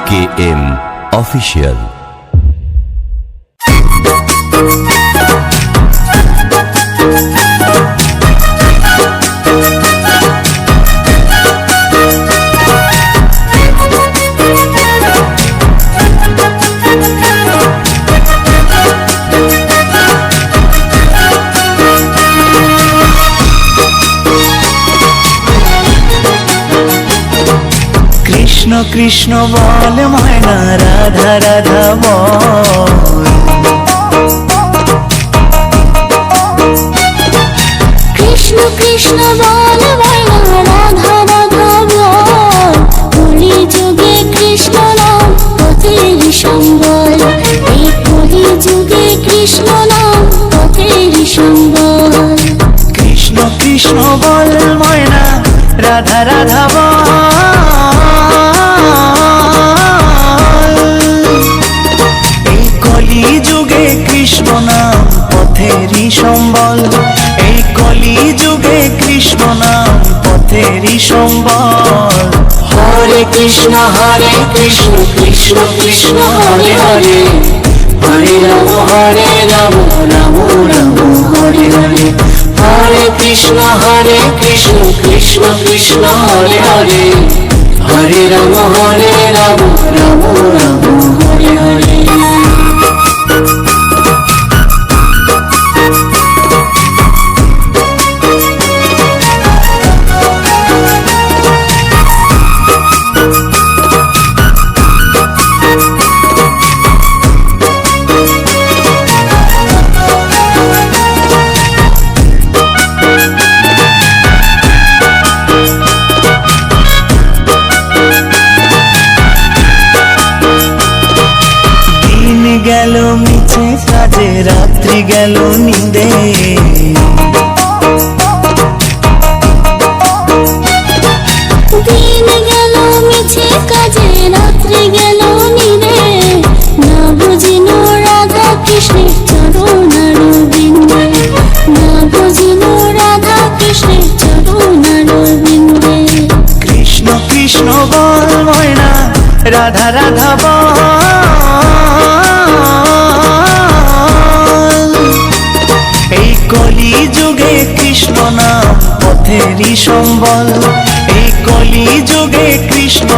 KM Official। Krishna Krishna বল ময়না, রাধা রাধা বল। কৃষ্ণ কৃষ্ণ বল ময়না, রাধা রাধা বল। কলি যুগে কৃষ্ণ নাম পথের সম্বল, এই কলি যুগে কৃষ্ণ নাম পথের সম্বল। কৃষ্ণ কৃষ্ণ বল ময়না, রাধা রাধা বল। এই কলি যুগে কৃষ্ণ নাম পথেরই সম্বল, এই কলি যুগে কৃষ্ণ নাম পথেরই সম্বল। হরে কৃষ্ণ কৃষ্ণ কৃষ্ণ হরে হরে, হরে রাম রাম রাম হরে হরে। হরে কৃষ্ণ কৃষ্ণ কৃষ্ণ হরে হরে, হরে রাম রাম রাম হরে হরে। গেল মিছে সাজে, রাত্রি গেল নিদে। দিন গেল মিছে কাজে, রাত্রি গেল নিরে। না বুঝিল রাধা কৃষ্ণের চরণার বিন্দে, না বুঝিল রাধা কৃষ্ণের চরণার বিন্দে। কৃষ্ণ কৃষ্ণ বল ময়না, রাধা রাধা বল। এই কলি যুগে কৃষ্ণ নাম পথেরই সম্বল, এই কলি যুগে কৃষ্ণ